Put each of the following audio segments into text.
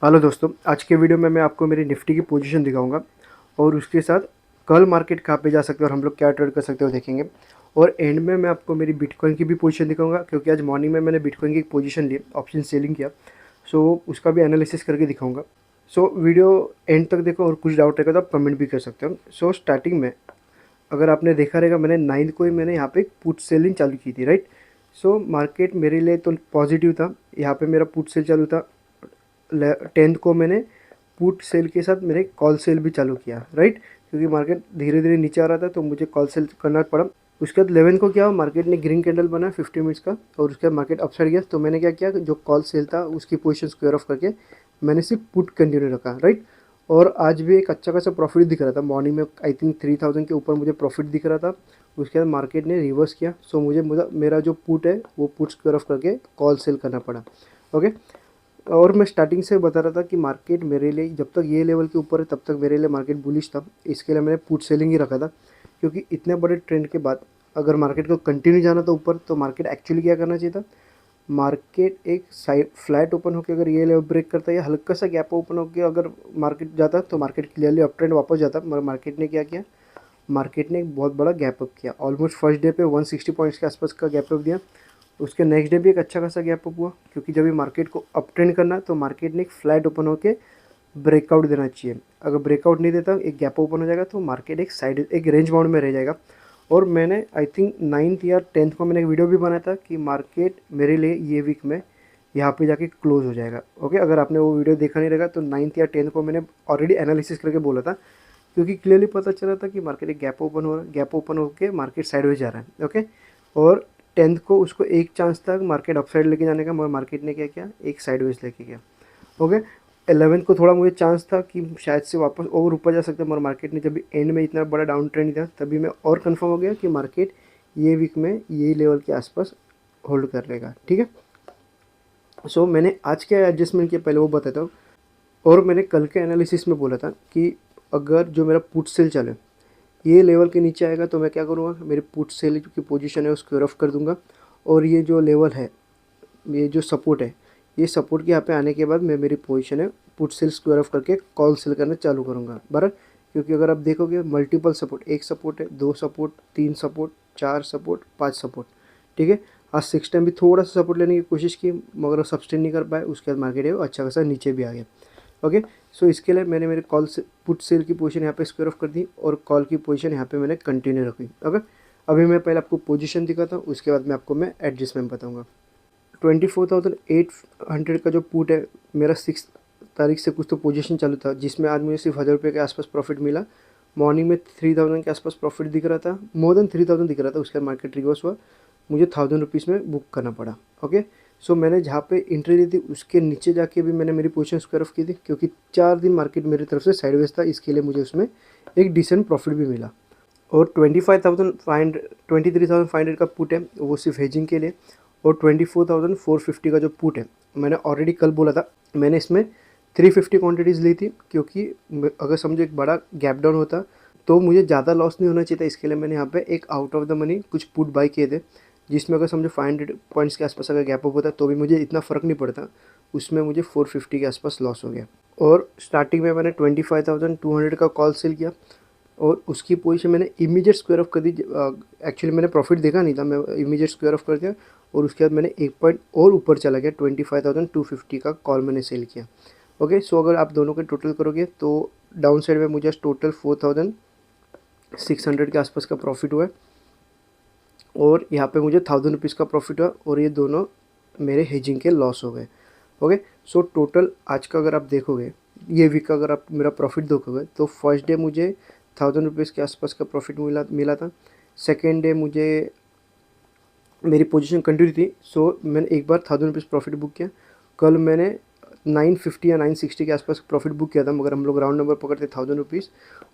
Hello दोस्तों, आज के वीडियो में मैं आपको मेरी निफ्टी की पोजीशन दिखाऊंगा और उसके साथ कल मार्केट कहाँ पे जा सकते हैं और हम लोग क्या ट्रेड कर सकते हो देखेंगे। और एंड में मैं आपको मेरी बिटकॉइन की भी पोजीशन दिखाऊंगा, क्योंकि आज मॉर्निंग में मैंने बिटकॉइन की एक पोजीशन ली, ऑप्शन सेलिंग किया। सो उसका भी एनालिसिस करके दिखाऊंगा। सो वीडियो एंड तक देखो और कुछ डाउट रहेगा तो आप कमेंट भी कर सकते हो। सो स्टार्टिंग में अगर आपने देखा रहेगा, मैंने 9 को ही मैंने यहाँ पे पुट सेलिंग चालू की थी, राइट। सो मार्केट मेरे लिए तो पॉजिटिव था, यहाँ पे मेरा पुट सेल चालू था। 10 को मैंने पुट सेल के साथ मैंने कॉल सेल भी चालू किया, राइट, क्योंकि मार्केट धीरे धीरे नीचे आ रहा था तो मुझे कॉल सेल करना पड़ा। उसके बाद 11 को क्या हुआ, मार्केट ने ग्रीन कैंडल बना 50 मिनट्स का और उसके बाद मार्केट अपसाइड गया। तो मैंने क्या किया, जो कॉल सेल था उसकी पोजीशन स्क्वायर ऑफ करके मैंने सिर्फ पुट कंटिन्यू रखा, राइट। और आज भी एक अच्छा खासा प्रॉफिट दिख रहा था, मॉर्निंग में आई थिंक 3000 के ऊपर मुझे प्रॉफिट दिख रहा था। उसके बाद मार्केट ने रिवर्स किया, सो मुझे मेरा जो पुट है वो पुट स्क्वायर ऑफ करके कॉल सेल करना पड़ा। ओके। और मैं स्टार्टिंग से बता रहा था कि मार्केट मेरे लिए जब तक ये लेवल के ऊपर है तब तक मेरे लिए मार्केट बुलिश था, इसके लिए मैंने पुट सेलिंग ही रखा था। क्योंकि इतने बड़े ट्रेंड के बाद अगर मार्केट को कंटिन्यू जाना था ऊपर, तो मार्केट एक्चुअली क्या करना चाहिए था, मार्केट एक साइड फ्लैट ओपन होकर अगर ये लेवल ब्रेक करता है या हल्का सा गैप ओपन होकर अगर मार्केट जाता तो मार्केट क्लियरली अप ट्रेंड वापस जाता। मगर मार्केट ने क्या किया, मार्केट ने एक बहुत बड़ा गैप अप किया, ऑलमोस्ट फर्स्ट डे पे 160 पॉइंट्स के आसपास का गैप अप दिया। उसके नेक्स्ट डे भी एक अच्छा खासा गैप अप हुआ, क्योंकि जब भी मार्केट को अप ट्रेंड करना है तो मार्केट ने एक फ्लैट ओपन होकर ब्रेकआउट देना चाहिए। अगर ब्रेकआउट नहीं देता, एक गैप ओपन हो जाएगा तो मार्केट एक रेंज बाउंड में रह जाएगा। और मैंने आई थिंक 9th या 10th को मैंने एक वीडियो भी बनाया था कि मार्केट मेरे लिए ये वीक में यहाँ पे जाके क्लोज हो जाएगा। ओके, अगर आपने वो वीडियो देखा नहीं रहेगा तो 9th या 10th को मैंने ऑलरेडी एनालिसिस करके बोला था, क्योंकि क्लियरली पता चला था कि मार्केट एक गैप ओपन हो रहा है, गैप ओपन होकर मार्केट साइडवेज जा रहा है। ओके। और 10th को उसको एक चांस था मार्केट अपसाइड लेके जाने का, मगर मार्केट ने क्या किया, एक साइडवेज लेके गया। ओके। 11th को थोड़ा मुझे चांस था कि शायद से वापस और ऊपर जा सकता है, मगर मार्केट ने जब भी एंड में इतना बड़ा डाउन ट्रेंड था तभी मैं और कंफर्म हो गया कि मार्केट ये वीक में ये लेवल के आसपास होल्ड कर लेगा। ठीक है। सो मैंने आज क्या एडजस्टमेंट किया पहले वो बताता हूँ। और मैंने कल के एनालिसिस में बोला था कि अगर जो मेरा पुट सेल चले ये लेवल के नीचे आएगा तो मैं क्या करूँगा, मेरे पुट सेल की पोजीशन है उसको रफ कर दूंगा। और ये जो लेवल है, ये जो सपोर्ट है, ये सपोर्ट के यहाँ पे आने के बाद मैं मेरी पोजीशन है पुट सेल स्क्वायर ऑफ करके कॉल सेल करना चालू करूँगा बराबर। क्योंकि अगर आप देखोगे मल्टीपल सपोर्ट, एक सपोर्ट है, दो सपोर्ट, तीन सपोर्ट, चार सपोर्ट, पाँच सपोर्ट। ठीक है। आज 6 टाइम भी थोड़ा सा सपोर्ट लेने की कोशिश की, मगर सब्सटेन नहीं कर पाए। उसके बाद मार्केट है वो अच्छा खासा नीचे भी आ गया। ओके। सो इसके लिए मैंने मेरे कॉल से पुट सेल की पोजीशन यहाँ पे स्क्वायर ऑफ कर दी और कॉल की पोजीशन यहाँ पे मैंने कंटिन्यू रखी। ओके। अभी मैं पहले आपको पोजीशन दिखाता हूँ, उसके बाद मैं आपको मैं एडजस्टमेंट बताऊँगा। 24,800 का जो पुट है मेरा 6 तारीख से कुछ तो पोजीशन चालू था, जिसमें आज मुझे सिर्फ 1000 रुपये के आसपास प्रॉफिट मिला। मॉर्निंग में 3000 के आसपास प्रॉफिट दिख रहा था, मोर देन 3000 दिख रहा था। उसके बाद मार्केट रिवर्स हुआ, मुझे 1000 रुपीज़ में बुक करना पड़ा। ओके। सो मैंने जहाँ पे एंट्री दी थी उसके नीचे जाके भी मैंने मेरी पोजीशन स्क्वायर ऑफ की थी, क्योंकि 4 दिन मार्केट मेरी तरफ से साइडवेज था, इसके लिए मुझे उसमें एक डिसेंट प्रॉफिट भी मिला। और 23,500 का पुट है वो सिर्फ हेजिंग के लिए। और 24,450 का जो पुट है, मैंने ऑलरेडी कल बोला था, मैंने इसमें 350 क्वांटिटीज़ ली थी, क्योंकि अगर समझो एक बड़ा गैप डाउन होता तो मुझे ज़्यादा लॉस नहीं होना चाहिए था। इसके लिए मैंने यहाँ पे एक आउट ऑफ द मनी कुछ पुट बाई किए थे, जिसमें अगर समझो 500 पॉइंट्स के आसपास अगर गैप अप होता तो भी मुझे इतना फ़र्क नहीं पड़ता। उसमें मुझे 450 के आसपास लॉस हो गया। और स्टार्टिंग में मैंने 25,200 का कॉल सेल किया और उसकी पोजीशन मैंने इमीडिएट स्क्वायर ऑफ कर दी। एक्चुअली मैंने प्रॉफिट देखा नहीं था, मैं इमीडिएट स्क्वायर ऑफ कर दिया। और उसके बाद मैंने एक पॉइंट और ऊपर चला गया, 25,250 का कॉल मैंने सेल किया। ओके। सो अगर आप दोनों के टोटल करोगे तो डाउन साइड में मुझे टोटल 4,600 के आसपास का प्रॉफिट हुआ है और यहाँ पे मुझे 1000 रुपीज़ का प्रॉफिट हुआ और ये दोनों मेरे हेजिंग के लॉस हो गए। ओके। सो टोटल आज का अगर आप देखोगे, ये वीक का अगर आप मेरा प्रॉफिट देखोगे तो फर्स्ट डे मुझे 1000 रुपीज़ के आसपास का प्रॉफिट मिला था। सेकेंड डे मुझे मेरी पोजीशन कंटिन्यू थी, सो मैंने एक बार 1000 रुपीज़ प्रॉफिट बुक किया। कल मैंने 950 या 960 के आसपास प्रॉफिट बुक किया था, मगर हम लोग राउंड नंबर पकड़ते 1000 रुपीज़।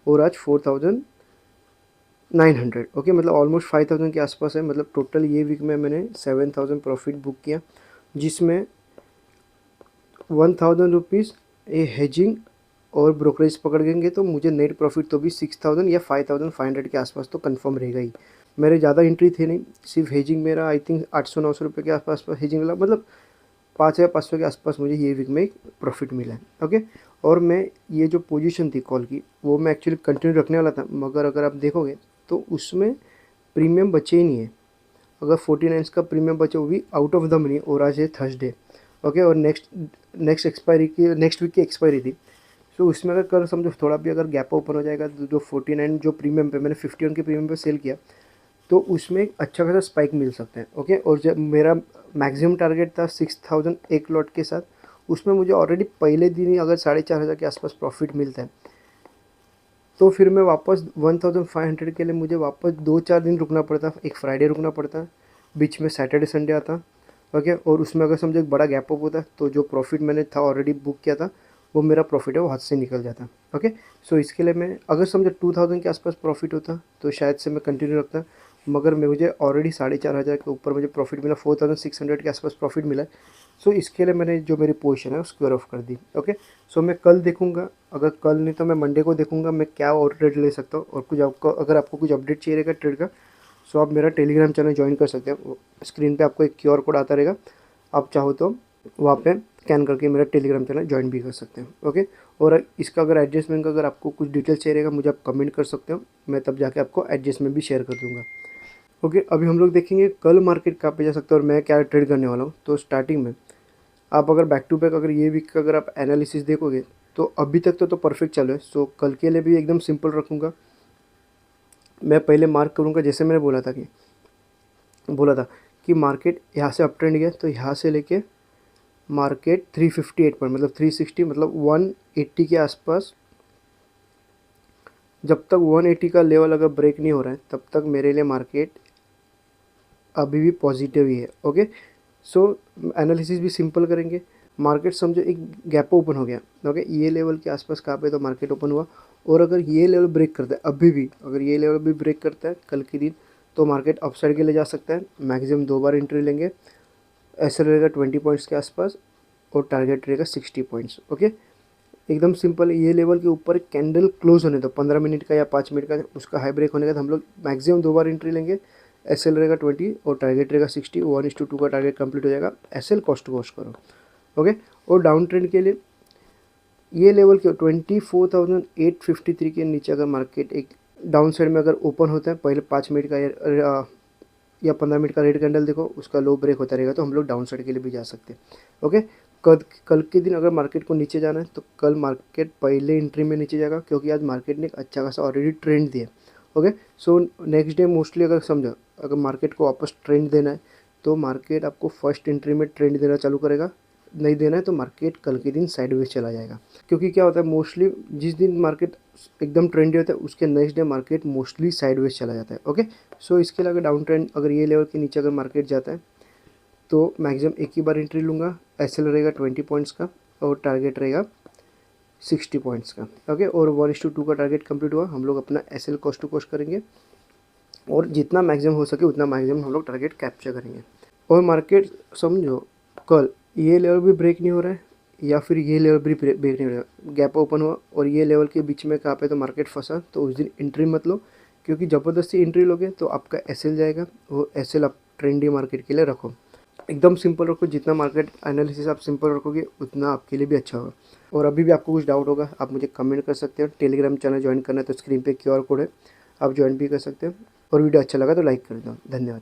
और आज 4900। ओके, मतलब ऑलमोस्ट 5000 के आसपास है। मतलब टोटल ये वीक में मैंने 7000 प्रॉफिट बुक किया, जिसमें 1000 रुपीज़ ये हेजिंग और ब्रोकरेज पकड़ देंगे तो मुझे नेट प्रॉफिट तो भी 6000 या 5500 के आसपास तो कंफर्म रहेगा ही। मेरे ज़्यादा एंट्री थे नहीं, सिर्फ हेजिंग मेरा आई थिंक 800-900 रुपये के आसपास हेजिंग मिला। मतलब 5,500 के आसपास मुझे ये वीक में एक प्रॉफिट मिला है। ओके, और मैं ये जो पोजीशन थी कॉल की वो मैं एक्चुअली कंटिन्यू रखने वाला था, मगर अगर आप देखोगे तो उसमें प्रीमियम बचे ही नहीं है। अगर 49 का प्रीमियम बचे वो भी आउट ऑफ द मनी, और आज है थर्सडे। ओके, और नेक्स्ट वीक की एक्सपायरी थी। सो उसमें अगर कल समझो थोड़ा भी अगर गैप ओपन हो जाएगा तो जो 49 जो प्रीमियम पे मैंने 51 के प्रीमियम पे सेल किया तो उसमें एक अच्छा खासा स्पाइक मिल सकता है। ओके, और जब मेरा मैक्सिमम टारगेट था 6,000 एक लॉट के साथ, उसमें मुझे ऑलरेडी पहले दिन ही अगर 4,500 के आसपास प्रॉफिट मिलता है तो फिर मैं वापस 1,500 के लिए मुझे वापस 2-4 दिन रुकना पड़ता, एक फ्राइडे रुकना पड़ता, बीच में सैटरडे संडे आता। ओके, और उसमें अगर समझो एक बड़ा गैप अप होता तो जो प्रॉफिट मैंने था ऑलरेडी बुक किया था वो मेरा प्रॉफिट है वो हाथ से निकल जाता। ओके, सो इसके लिए मैं अगर समझो 2,000 के आसपास प्रॉफिट होता तो शायद से मैं कंटिन्यू रखता, मगर मुझे ऑलरेडी 4,500 के ऊपर मुझे प्रॉफिट मिला, 4,600 के आसपास प्रॉफिट मिला। सो इसके लिए मैंने जो मेरी पोजीशन है वो स्क्वायर ऑफ कर दी। ओके, सो मैं कल देखूंगा, अगर कल नहीं तो मैं मंडे को देखूंगा मैं क्या और ट्रेड ले सकता हूँ। और कुछ आपको अगर आपको कुछ अपडेट चाहिए रहेगा ट्रेड का, सो आप मेरा टेलीग्राम चैनल ज्वाइन कर सकते हैं। स्क्रीन पे आपको एक QR कोड आता रहेगा, आप चाहो तो वहाँ पे स्कैन करके मेरा टेलीग्राम चैनल ज्वाइन भी कर सकते हैं। ओके, और इसका अगर एडजस्टमेंट का अगर आपको कुछ डिटेल्स चाहिए रहेगा मुझे आप कमेंट कर सकते हो, मैं तब जाके आपको एडजस्टमेंट भी शेयर कर दूँगा। ओके, अभी हम लोग देखेंगे कल मार्केट कहाँ पे जा सकता है और मैं क्या ट्रेड करने वाला हूँ। तो स्टार्टिंग में आप अगर बैक टू बैक अगर ये वीक का अगर आप एनालिसिस देखोगे तो अभी तक तो परफेक्ट चल रहा है। सो कल के लिए भी एकदम सिंपल रखूँगा। मैं पहले मार्क करूँगा जैसे मैंने बोला था कि मार्केट यहाँ से अप ट्रेंड गया तो यहाँ से लेके मार्केट 358 पर मतलब 360 मतलब 180 के आसपास, जब तक 180 का लेवल अगर ब्रेक नहीं हो रहा है तब तक मेरे लिए मार्केट अभी भी पॉजिटिव ही है। ओके, सो एनालिसिस भी सिंपल करेंगे। मार्केट समझो एक गैप ओपन हो गया। ओके, ये लेवल के आसपास कहाँ पे तो मार्केट ओपन हुआ, और अगर ये लेवल ब्रेक करता है अभी भी, अगर ये लेवल भी ब्रेक करता है कल के दिन तो मार्केट अपसाइड के लिए जा सकता है। मैक्सिमम 2 बार एंट्री लेंगे। ऐसे रहेगा 20 पॉइंट्स के आसपास और टारगेट रहेगा 60 पॉइंट्स। ओके, एकदम सिंपल। ये लेवल के ऊपर कैंडल क्लोज होने दो 15 मिनट का या 5 मिनट का, उसका हाई ब्रेक होने का हम लोग मैक्सिमम 2 बार एंट्री लेंगे। SL रहेगा 20 और टारगेट रहेगा 60, 1:2 का टारगेट कंप्लीट हो जाएगा। SL कॉस्ट टू कॉस्ट करो। ओके, और डाउन ट्रेंड के लिए ये लेवल के 24,853 के नीचे अगर मार्केट एक डाउन साइड में अगर ओपन होता है, पहले 5 मिनट का या 15 मिनट का रेड कैंडल देखो, उसका लो ब्रेक होता रहेगा तो हम लोग डाउन साइड के लिए भी जा सकते हैं। ओके, कल के दिन अगर मार्केट को नीचे जाना है तो कल मार्केट पहले एंट्री में नीचे जाएगा, क्योंकि आज मार्केट ने एक अच्छा खासा ऑलरेडी ट्रेंड दिया। Okay, so next day mostly अगर समझो अगर मार्केट को वापस ट्रेंड देना है तो मार्केट आपको फर्स्ट एंट्री में ट्रेंड देना चालू करेगा। नहीं देना है तो मार्केट कल के दिन साइडवेज चला जाएगा, क्योंकि क्या होता है मोस्टली जिस दिन मार्केट एकदम ट्रेंडी होता है उसके next day market mostly sideways चला जाता है। ओके, सो इसके लिए अगर डाउन ट्रेंड अगर ये लेवल के नीचे अगर मार्केट जाता है तो मैक्सिमम एक ही बार एंट्री लूँगा। SL रहेगा 20 पॉइंट्स का और टारगेट रहेगा 60 पॉइंट्स का। ओके, और 1:2 का टारगेट कंप्लीट हुआ, हम लोग अपना SL कॉस्ट टू कॉस्ट करेंगे और जितना मैक्सिमम हो सके उतना मैक्सिमम हम लोग टारगेट कैप्चर करेंगे। और मार्केट समझो कल ये लेवल भी ब्रेक नहीं हो रहा है या फिर ये लेवल भी ब्रेक नहीं हो रहा है, गैप ओपन हुआ और ये लेवल के बीच में कहाँ पे तो मार्केट फंसा, तो उस दिन एंट्री मत लो, क्योंकि ज़बरदस्ती एंट्री लोगे तो आपका SL जाएगा, वो SL आप ट्रेंडी मार्केट के लिए रखो। एकदम सिंपल रखो, जितना मार्केट एनालिसिस आप सिंपल रखोगे उतना आपके लिए भी अच्छा होगा। और अभी भी आपको कुछ डाउट होगा आप मुझे कमेंट कर सकते हो। टेलीग्राम चैनल ज्वाइन करना है तो स्क्रीन पे QR कोड है, आप ज्वाइन भी कर सकते हो। और वीडियो अच्छा लगा तो लाइक कर दो। धन्यवाद।